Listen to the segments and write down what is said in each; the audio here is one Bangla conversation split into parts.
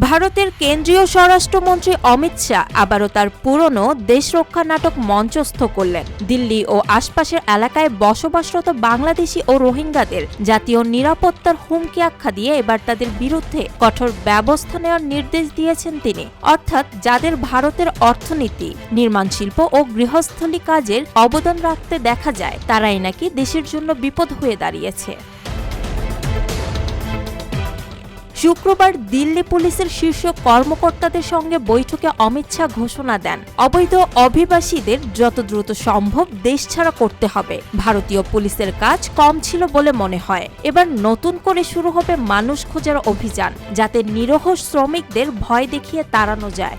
ভারতের কেন্দ্রীয় স্বরাষ্ট্রমন্ত্রী অমিত শাহ আবারও তার পুরনো দেশরক্ষা নাটক মঞ্চস্থ করলেন। দিল্লি ও আশপাশের এলাকায় বসবাসরত বাংলাদেশি ও রোহিঙ্গাদের জাতীয় নিরাপত্তার হুমকি আখ্যা দিয়ে এবার তাদের বিরুদ্ধে কঠোর ব্যবস্থা নেওয়ার নির্দেশ দিয়েছেন তিনি। অর্থাৎ যাদের ভারতের অর্থনীতি, নির্মাণ শিল্প ও গৃহস্থলী কাজের অবদান রাখতে দেখা যায়, তারাই নাকি দেশের জন্য বিপদ হয়ে দাঁড়িয়েছে। শুক্রবার দিল্লি পুলিশের শীর্ষ কর্মকর্তাদের সঙ্গে বৈঠকে অমিত শাহ ঘোষণা দেন, অবৈধ অভিবাসীদের যত দ্রুত সম্ভব দেশ ছাড়া করতে হবে। ভারতীয় পুলিশের কাজ কম ছিল বলে মনে হয়। এবার নতুন করে শুরু হবে মানুষ খোঁজার অভিযান, যাতে নিরীহ শ্রমিকদের ভয় দেখিয়ে তাড়ানো যায়।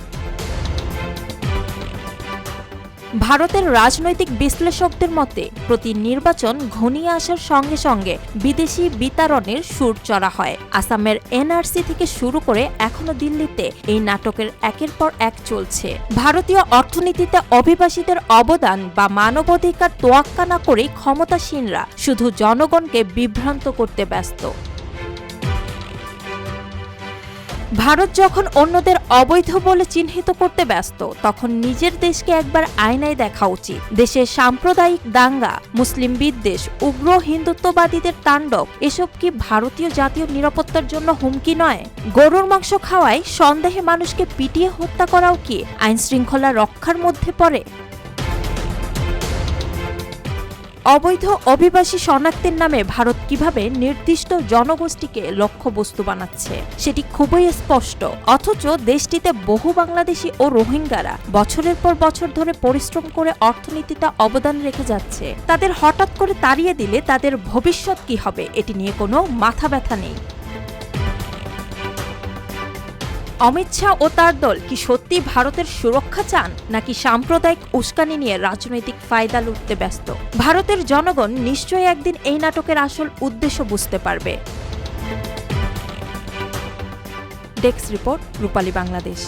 ভারতের রাজনৈতিক বিশ্লেষকদের মতে প্রতি নির্বাচন ঘনিয়ে আসার সঙ্গে সঙ্গে বিদেশি বিতাড়নের সুর চড়া হয়। আসামের এনআরসি থেকে শুরু করে এখনো দিল্লিতে এই নাটকের একের পর এক চলছে। ভারতীয় অর্থনীতিতে অভিবাসীদের অবদান বা মানবাধিকার তোয়াক্কা না করেই ক্ষমতাসীনরা শুধু জনগণকে বিভ্রান্ত করতে ব্যস্ত। ভারত যখন অন্যদের অবৈধ বলে চিহ্নিত করতে ব্যস্ত, তখন নিজের দেশকে একবার আয়নায় দেখা উচিত। দেশে সাম্প্রদায়িক দাঙ্গা, মুসলিম বিদ্বেষ, উগ্র হিন্দুত্ববাদীদের তাণ্ডব, এসব কি ভারতীয় জাতীয় নিরাপত্তার জন্য হুমকি নয়? গরুর মাংস খাওয়ায় সন্দেহে মানুষকে পিটিয়ে হত্যা করাও কি আইনশৃঙ্খলা রক্ষার মধ্যে পড়ে? অবৈধ অভিবাসী শনাক্তের নামে ভারত কিভাবে নির্দিষ্ট জনগোষ্ঠীকে লক্ষ্যবস্তু বানাচ্ছে সেটি খুবই স্পষ্ট। অথচ দেশটিতে বহু বাংলাদেশি ও রোহিঙ্গারা বছরের পর বছর ধরে পরিশ্রম করে অর্থনীতিতে অবদান রেখে যাচ্ছে। তাদের হঠাৎ করে তাড়িয়ে দিলে তাদের ভবিষ্যৎ কি হবে, এটি নিয়ে কোনো মাথা ব্যথা নেই। অমিত শাহ ও তার দল কি সত্যি ভারতের সুরক্ষা চান, নাকি সাম্প্রদায়িক উস্কানি নিয়ে রাজনৈতিক ফায়দা লুটতে ব্যস্ত? ভারতের জনগণ নিশ্চয়ই একদিন এই নাটকের আসল উদ্দেশ্য বুঝতে পারবে। ডেস্ক রিপোর্ট, রূপালী বাংলাদেশ।